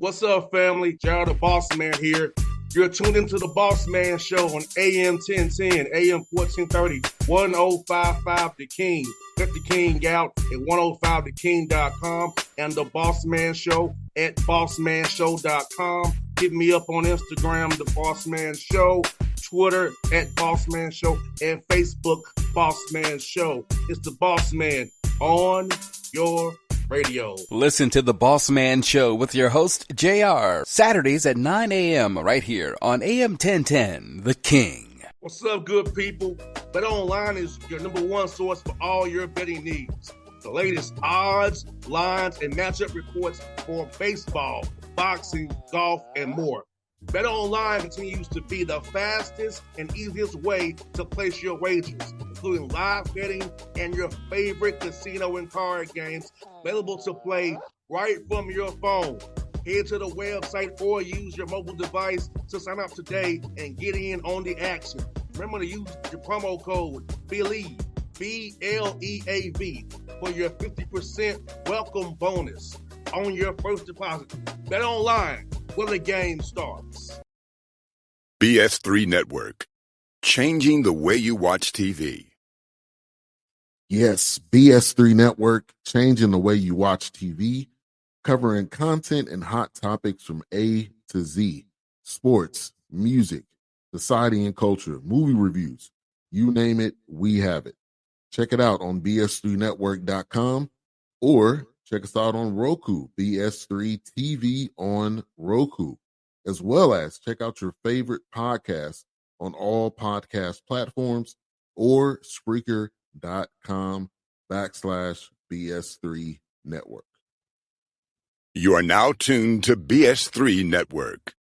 What's up, family? Gerald the Bossman here. You're tuned into the Bossman Show on AM 1010, AM 1430, 1055 The King. Let the King out at 105theking.com and the Bossman Show at bossmanshow.com. Hit me up on Instagram, The Bossman Show, Twitter at Bossman Show, and Facebook, Bossman Show. It's the Bossman on your radio. Listen to the Bossman Show with your host, JR, Saturdays at 9 a.m. right here on AM 1010, The King. What's up, good people? BetOnline is your number one source for all your betting needs. The latest odds, lines, and matchup reports for baseball, boxing, golf, and more. BetOnline continues to be the fastest and easiest way to place your wagers, including live betting and your favorite casino and card games available to play right from your phone. Head to the website or use your mobile device to sign up today and get in on the action. Remember to use your promo code BELIEVE, B-L-E-A-V, for your 50% welcome bonus on your first deposit. BetOnline, where the game starts. BS3 Network, changing the way you watch TV. Yes, BS3 Network, changing the way you watch TV, covering content and hot topics from A to Z, sports, music, society and culture, movie reviews, you name it, we have it. Check it out on bs3network.com or check us out on Roku, BS3 TV on Roku, as well as check out your favorite podcast on all podcast platforms or Spreaker.com/BS3 Network. You are now tuned to BS3 Network.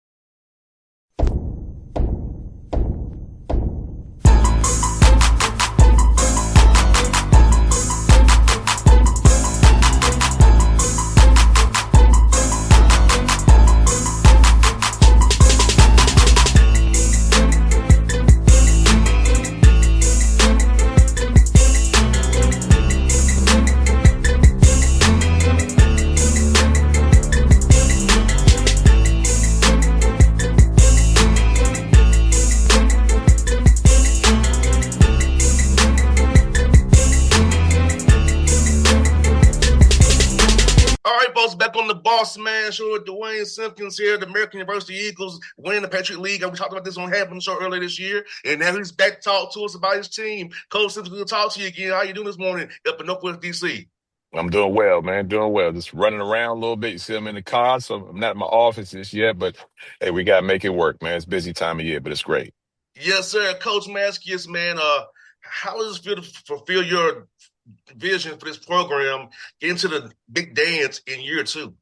Back on the Bossman Show with Duane Simpkins here, the American University Eagles winning the Patriot League. And we talked about this on Halftime Show earlier this year. And now he's back to talk to us about his team. Coach Simpkins, good to talk to you again. How you doing this morning up in Northwest D.C.? I'm doing well, man. Doing well. Just running around a little bit. You see, I'm in the car, so I'm not in my office just yet. But, hey, we got to make it work, man. It's a busy time of year, but it's great. Yes, sir. Coach Maskius, man, how does it feel to fulfill your vision for this program, get into the big dance in year two?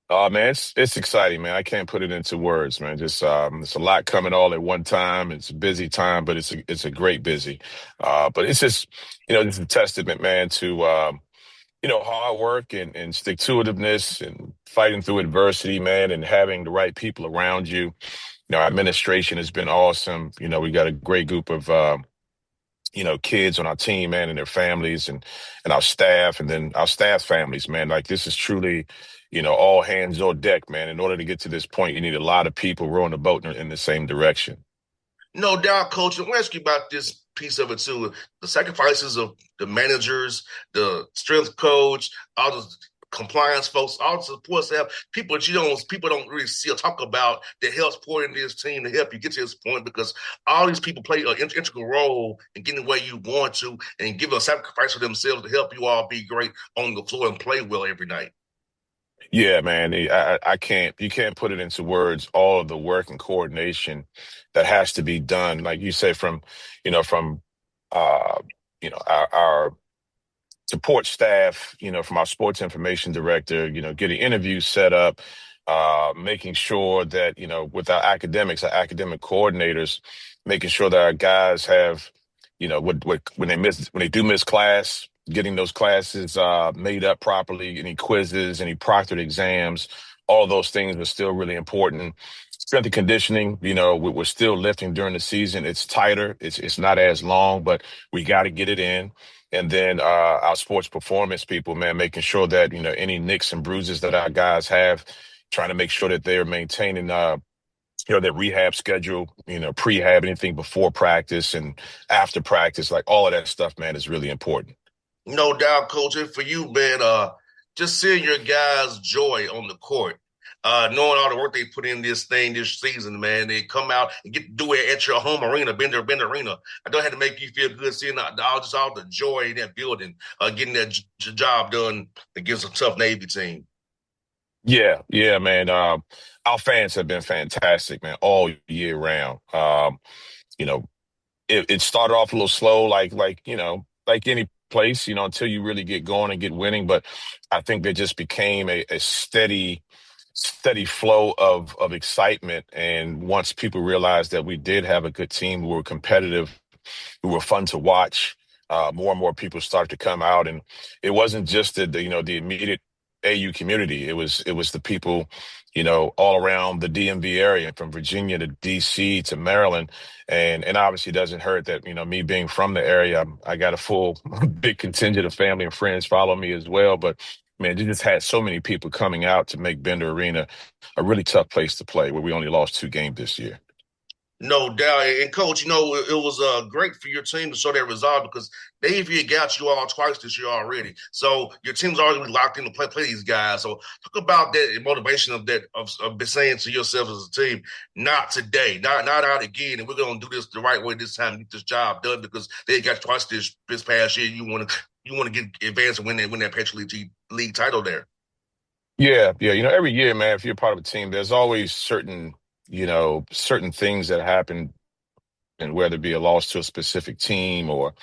Man, it's exciting, man. I can't put it into words, man. Just it's a lot coming all at one time. It's a busy time, but it's a great busy. But it's just, it's a testament, man, to hard work and stick-to-itiveness and fighting through adversity, man, and having the right people around you. Our administration has been awesome. We got a great group of kids on our team, man, and their families and our staff, and then our staff families, man. Like, this is truly, all hands on deck, man. In order to get to this point, you need a lot of people rowing the boat in the same direction. No doubt, Coach. I want to ask you about this piece of it, too. The sacrifices of the managers, the strength coach, all the compliance folks, all the support staff, people don't really see or talk about that helps pour into this team to help you get to this point, because all these people play an integral role in getting where you want to and give a sacrifice for themselves to help you all be great on the floor and play well every night. Yeah, man, you can't put it into words, all of the work and coordination that has to be done. Like you say, from our support staff, from our sports information director, getting interviews set up, making sure that, with our academic coordinators, making sure that our guys have, when they do miss class, getting those classes made up properly, any quizzes, any proctored exams, all those things are still really important. Strength and conditioning, we're still lifting during the season. It's tighter. It's not as long, but we got to get it in. And then our sports performance people, man, making sure that, any nicks and bruises that our guys have trying to make sure that they're maintaining their rehab schedule, prehab, anything before practice and after practice, like all of that stuff, man, is really important. No doubt, coach. And for you, man, just seeing your guys' joy on the court, knowing all the work they put in this season, man. They come out and get to do it at your home arena, Bender Arena. I don't have to make you feel good seeing all the joy in that building, getting that job done against a tough Navy team. Yeah, man. Our fans have been fantastic, man, all year round. You know, it started off a little slow, like any place, until you really get going and get winning. But I think there just became a steady flow of excitement. And once people realized that we did have a good team, we were competitive, we were fun to watch. More and more people started to come out, and it wasn't just the immediate AU community. It was the people, all around the DMV area, from Virginia to DC to Maryland, and obviously it doesn't hurt that me being from the area, I got a full big contingent of family and friends follow me as well. But man, you just had so many people coming out to make Bender Arena a really tough place to play, where we only lost 2 games this year. No doubt. And coach, it was great for your team to show that resolve because Navy got you all twice this year already. So your team's already locked in to play these guys. So talk about that motivation of saying to yourself as a team, not today, not out again, and we're gonna do this the right way this time, get this job done because they got twice this past year. You wanna get advanced and win that Patriot League title there. Yeah. Every year, man, if you're part of a team, there's always certain things that happen, and whether it be a loss to a specific team or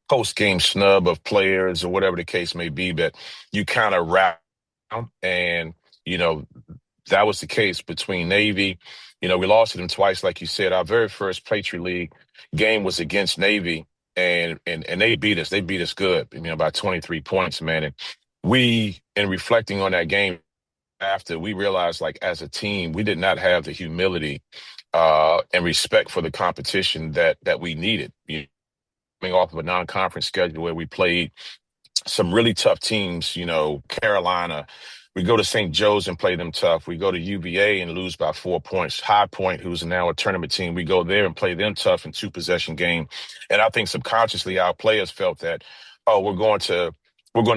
post-game snub of players or whatever the case may be, that you kind of wrap around. And, that was the case between Navy. We lost to them twice, like you said. Our very first Patriot League game was against Navy, and they beat us. They beat us good, by 23 points, man. And in reflecting on that game after, we realized, like, as a team, we did not have the humility and respect for the competition that we needed. Coming off of a non-conference schedule where we played some really tough teams, Carolina. We go to St. Joe's and play them tough. We go to UVA and lose by 4 points. High Point, who's now a tournament team, we go there and play them tough in 2-possession game. And I think subconsciously our players felt that, oh, we're going to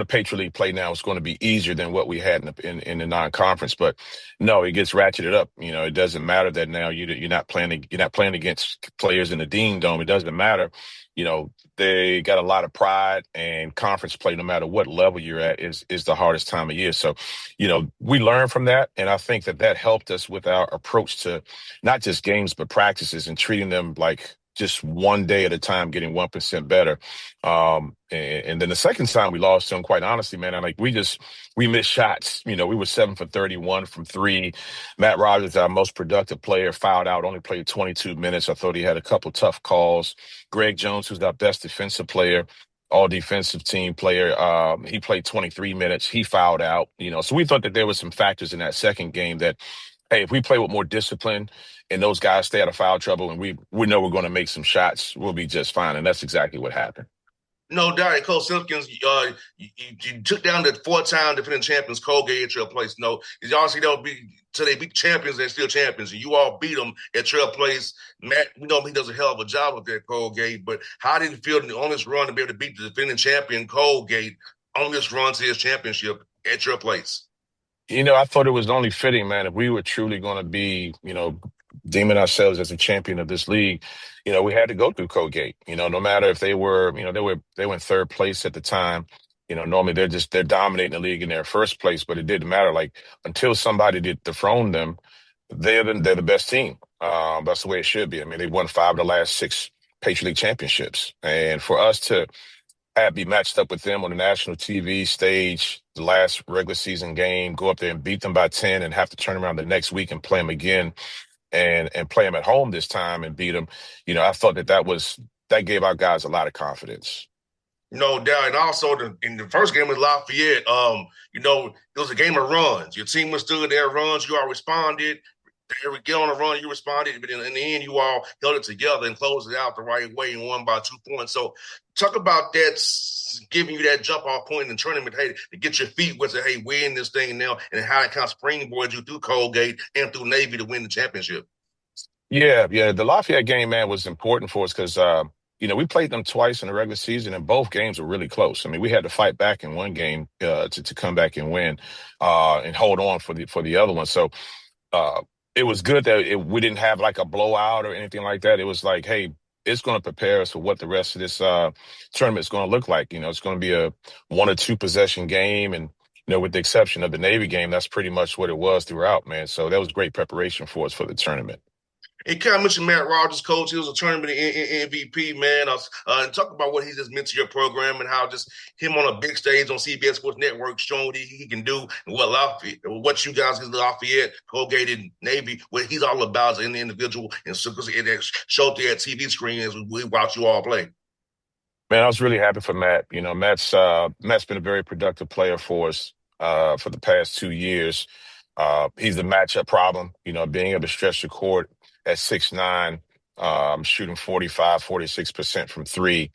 Patriot League play now. It's going to be easier than what we had in the non-conference. But no, it gets ratcheted up. It doesn't matter that now you're not playing against players in the Dean Dome. It doesn't matter. They got a lot of pride, and conference play, no matter what level you're at, is the hardest time of year. So, we learned from that, and I think that helped us with our approach to not just games but practices, and treating them like just one day at a time, getting 1% better. And then the second time we lost to them, quite honestly, man, we missed shots. We were 7 for 31 from three. Matt Rogers, our most productive player, fouled out, only played 22 minutes. I thought he had a couple tough calls. Greg Jones, who's our best defensive player, all defensive team player, he played 23 minutes. He fouled out, so we thought that there were some factors in that second game that, hey, if we play with more discipline and those guys stay out of foul trouble, and we know we're going to make some shots, we'll be just fine. And that's exactly what happened. No doubt. Coach Simpkins, you took down the 4-time defending champions Colgate at your place. No, obviously till they beat champions, they're still champions. And you all beat them at your place. Matt, he does a hell of a job with that Colgate. But how did it feel on this run to be able to beat the defending champion Colgate on this run to his championship at your place? I thought it was only fitting, man, if we were truly going to be, deeming ourselves as a champion of this league, we had to go through Colgate. No matter if they were, they were in third place at the time. Normally they're dominating the league in their first place, but it didn't matter. Like, until somebody did dethrone them, they're the best team. That's the way it should be. I mean, they won 5 of the last 6 Patriot League championships, and for us to be matched up with them on the national TV stage, the last regular season game, go up there and beat them by 10, and have to turn around the next week and play them again, and play them at home this time and beat them. I thought that gave our guys a lot of confidence. No doubt. And also in the first game with Lafayette, it was a game of runs. Your team withstood their runs. You all responded. They get on a run, you responded, but in the end, you all held it together and closed it out the right way and won by 2 points. So talk about that, giving you that jump off point in the tournament, hey, to get your feet wet, say, hey, we're in this thing now, and how it kind of springboards you through Colgate and through Navy to win the championship. Yeah. The Lafayette game, man, was important for us because we played them twice in the regular season, and both games were really close. I mean, we had to fight back in one game to come back and win and hold on for the other one. So uh, it was good that we didn't have like a blowout or anything like that. It was like, hey, it's going to prepare us for what the rest of this tournament is going to look like. It's going to be a 1 or 2 possession game, and with the exception of the Navy game, that's pretty much what it was throughout, man. So that was great preparation for us for the tournament. And kind of mentioned Matt Rogers, coach. He was a tournament MVP, man. And talk about what he just meant to your program and how just him on a big stage on CBS Sports Network showing what he can do and what you guys in Lafayette, Colgate, and Navy, what he's all about as an individual and so it showed through that TV screen as we watch you all play. Man, I was really happy for Matt. Matt's been a very productive player for us for the past 2 years. He's the matchup problem, being able to stretch the court at 6'9", shooting 46% from three.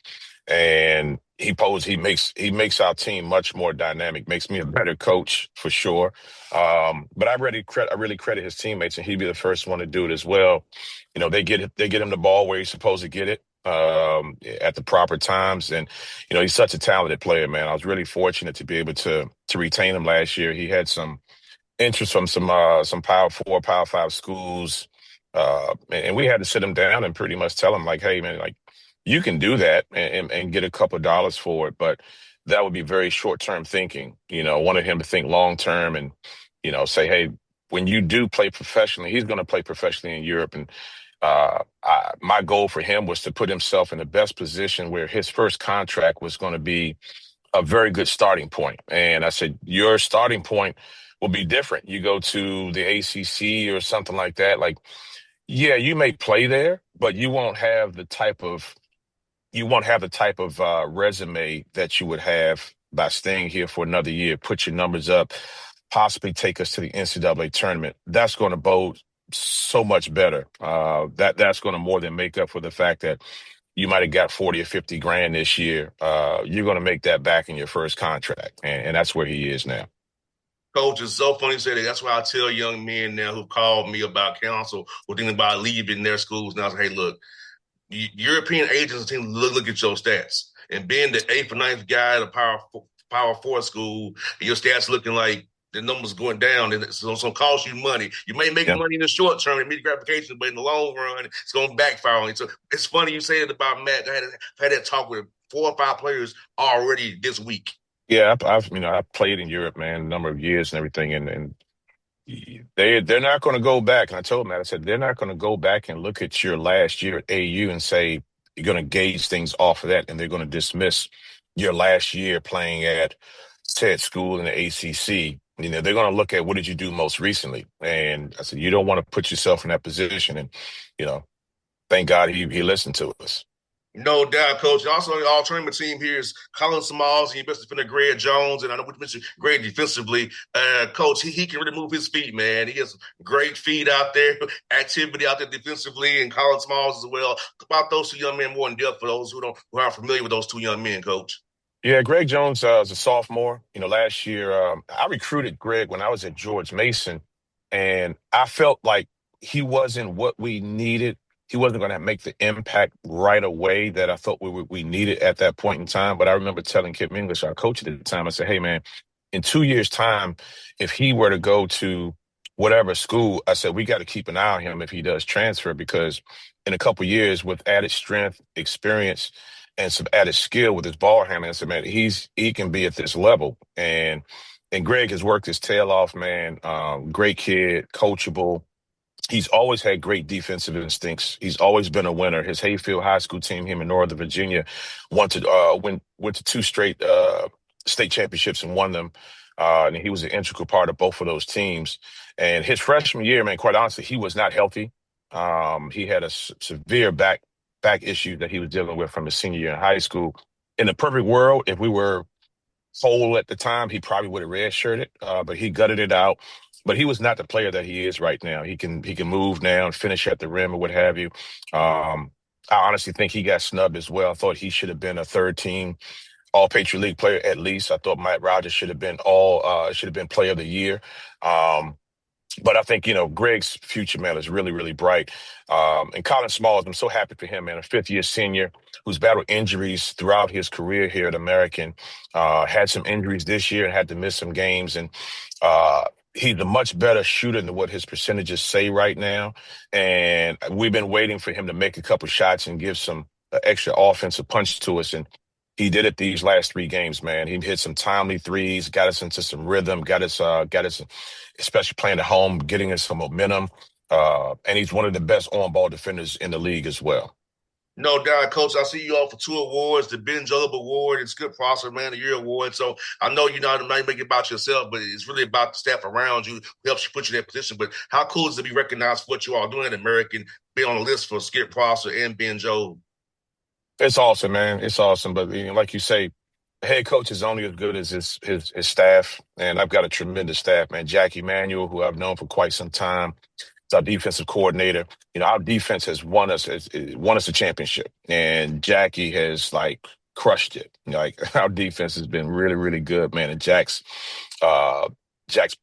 And he makes our team much more dynamic, makes me a better coach for sure. But I really credit his teammates, and he'd be the first one to do it as well. They get him the ball where he's supposed to get it at the proper times. And, he's such a talented player, man. I was really fortunate to be able to retain him last year. He had some interest from some Power 4, Power 5 schools. And we had to sit him down and pretty much tell him, like, hey, man, like, you can do that and get a couple of dollars for it, but that would be very short-term thinking. Wanted him to think long-term and, say, hey, when you do play professionally, he's going to play professionally in Europe. And my goal for him was to put himself in the best position where his first contract was going to be a very good starting point. And I said, your starting point will be different. You go to the ACC or something like that. Like, yeah, you may play there, but you won't have the type of resume that you would have by staying here for another year, put your numbers up, possibly take us to the NCAA tournament. That's going to bode so much better. That's going to more than make up for the fact that you might have got 40 or 50 grand this year. You're going to make that back in your first contract. And that's where he is now. Coach, it's so funny to say that. That's why I tell young men now who called me about counsel or thinking about leaving their schools now, I say, hey, look, European agents team look at your stats. And being the 8th or 9th guy at a Power 4 school, and your stats looking like the numbers going down, and it's going to cost you money. You may make money in the short term, immediate gratification, but in the long run, it's going to backfire on you. So it's funny you say it about Matt. I had that talk with 4 or 5 players already this week. Yeah, I've played in Europe, man, a number of years and everything, and they're not going to go back. And I told them that. I said they're not going to go back and look at your last year at AU and say you're going to gauge things off of that, and they're going to dismiss your last year playing at said school in the ACC. They're going to look at what did you do most recently. And I said you don't want to put yourself in that position. And thank God he listened to us. No doubt, Coach. Also, the all-tournament team here is Colin Smalls and your best defender, Greg Jones. And I know we mentioned Greg defensively. Coach, he can really move his feet, man. He has great feet out there, activity out there defensively, and Colin Smalls as well. About those 2 young men more in depth for those who aren't familiar with those 2 young men, Coach. Yeah, Greg Jones is a sophomore. Last year I recruited Greg when I was at George Mason, and I felt like he wasn't what we needed. He wasn't going to make the impact right away that I thought we needed at that point in time. But I remember telling Kim English, our coach at the time, I said, hey, man, in 2 years' time, if he were to go to whatever school, I said, we got to keep an eye on him if he does transfer, because in a couple of years with added strength, experience, and some added skill with his ball handling, I said, man, he can be at this level. And Greg has worked his tail off, man. Great kid, coachable. He's always had great defensive instincts. He's always been a winner. His Hayfield High School team, him in Northern Virginia, went to 2 straight state championships and won them. And he was an integral part of both of those teams. And his freshman year, man, quite honestly, he was not healthy. He had a severe back issue that he was dealing with from his senior year in high school. In the perfect world, if we were whole at the time, he probably would have redshirted, but he gutted it out. but he was not the player that he is right now. He can move now and finish at the rim or what have you. I honestly think he got snubbed as well. I thought he should have been a third team All Patriot League player at least. I thought Matt Rogers should have been Player of the Year. But I think, Greg's future, man, is really, really bright. And Colin Smalls, I'm so happy for him, man, a fifth-year senior who's battled injuries throughout his career here at American. Had some injuries this year and had to miss some games. And he's a much better shooter than what his percentages say right now. And we've been waiting for him to make a couple shots and give some extra offensive punch to us. And he did it these last 3 games, man. He hit some timely threes, got us into some rhythm, got us, especially playing at home, getting us some momentum. And he's one of the best on-ball defenders in the league as well. No doubt, Coach. I see you all for 2 awards, the Ben Jalub Award and Skip Prosser Man of the Year Award. So I know you're not making it about yourself, but it's really about the staff around you who helps you put you in that position. But how cool is it to be recognized for what you all doing at American, be on the list for Skip Prosser and Ben Jalub? It's awesome, man. It's awesome. But like you say, the head coach is only as good as his staff. And I've got a tremendous staff, man. Jackie Manuel, who I've known for quite some time. It's our defensive coordinator. Our defense has won us a championship, and Jackie has crushed it. Our defense has been really, really good, man. And Jack's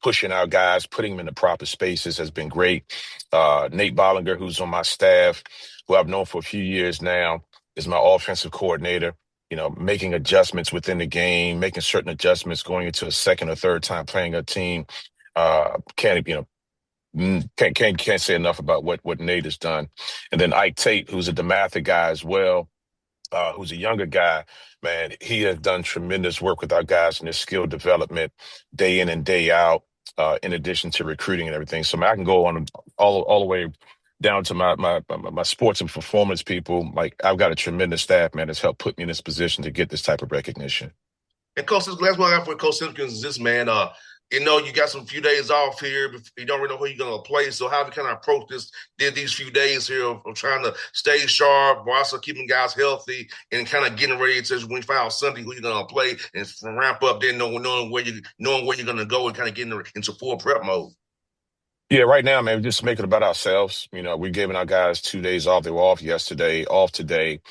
pushing our guys, putting them in the proper spaces has been great. Nate Bollinger, who's on my staff, who I've known for a few years now, is my offensive coordinator. Making adjustments within the game, making certain adjustments going into a second or third time playing a team. Can't say enough about what Nate has done. And then Ike Tate, who's a DeMatha guy as well, who's a younger guy, man, he has done tremendous work with our guys in their skill development day in and day out, in addition to recruiting and everything. So, man, I can go on all the way down to my sports and performance people. I've got a tremendous staff, man, that's helped put me in this position to get this type of recognition. And Coach, this last one I got for Coach Simpkins is this, man. You got some few days off here. You don't really know who you're going to play. So how do you kind of approach these few days here of trying to stay sharp, while also keeping guys healthy and kind of getting ready to when you find out Sunday who you're going to play and ramp up, then knowing where you're going to go and kind of getting into full prep mode? Yeah, right now, man, we're just making it about ourselves. We're giving our guys 2 days off. They were off yesterday, off today.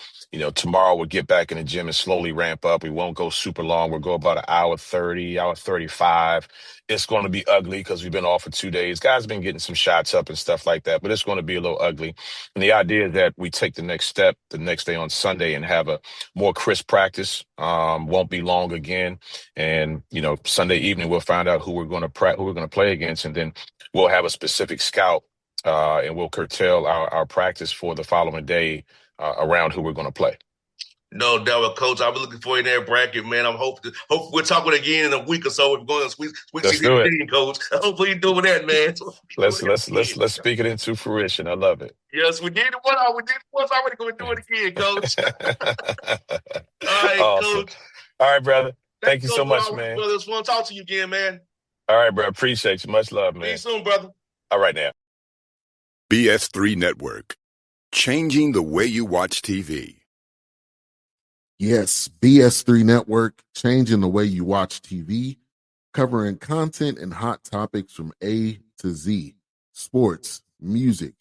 Tomorrow we'll get back in the gym and slowly ramp up. We won't go super long. We'll go about an hour 30, hour 35. It's going to be ugly because we've been off for 2 days. Guys have been getting some shots up and stuff like that, but it's going to be a little ugly. And the idea is that we take the next step the next day on Sunday and have a more crisp practice. Won't be long again. And, Sunday evening we'll find out who we're going to play against, and then we'll have a specific scout, and we'll curtail our practice for the following day around who we're going to play. No doubt, Coach. I'll be looking for you in that bracket, man. I'm hoping we're talking again in a week or so. We're going to sweet Let's do it, Coach. Hopefully you're doing that, man. Let's speak it into fruition. I love it. Yes, we did it once. We did it once. I'm already going to do it again, Coach. All right, awesome. Coach. All right, brother. Thank you so much, man. Brother, it's fun to talk to you again, man. All right, bro. Appreciate you. Much love, man. See you soon, brother. All right, now. BS3 Network. Changing the way you watch TV. Yes, BS3 Network, changing the way you watch TV, covering content and hot topics from A to Z, sports, music,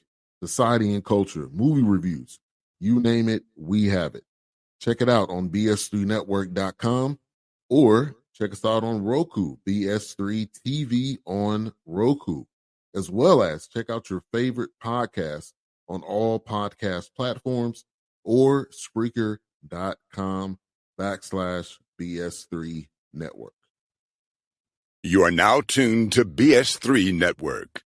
society and culture, movie reviews, you name it, we have it. Check it out on bs3network.com or check us out on Roku, BS3 TV on Roku, as well as check out your favorite podcast on all podcast platforms or Spreaker.com/BS3 Network. You are now tuned to BS3 Network.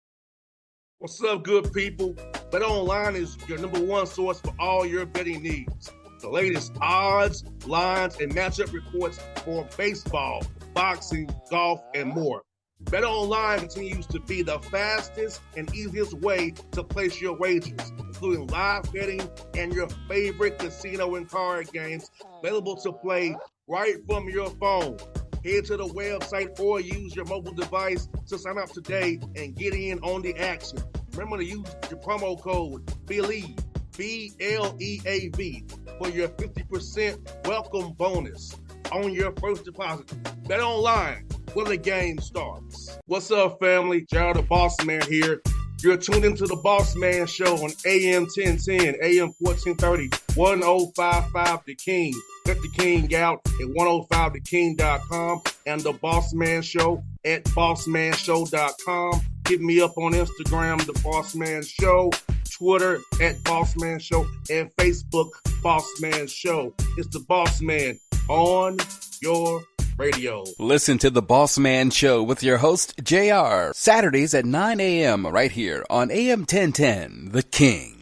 What's up, good people? Bet Online is your #1 source for all your betting needs. The latest odds, lines, and matchup reports for baseball, boxing, golf, and more. Bet Online continues to be the fastest and easiest way to place your wagers, including live betting and your favorite casino and card games available to play right from your phone. Head to the website or use your mobile device to sign up today and get in on the action. Remember to use your promo code BELIEVE, BLEAV, for your 50% welcome bonus on your first deposit. Bet Online, when the game starts. What's up, family? Jared the Bossman here. You're tuned into the Bossman Show on AM 1010, AM 1430, 1055 The King. Check The King out at 105theking.com and the Bossman Show at bossmanshow.com. Hit me up on Instagram, The Bossman Show, Twitter at Bossman Show, and Facebook, Bossman Show. It's the Bossman on your radio. Listen to The Bossman Show with your host, JR, Saturdays at 9 a.m. right here on AM 1010, The King.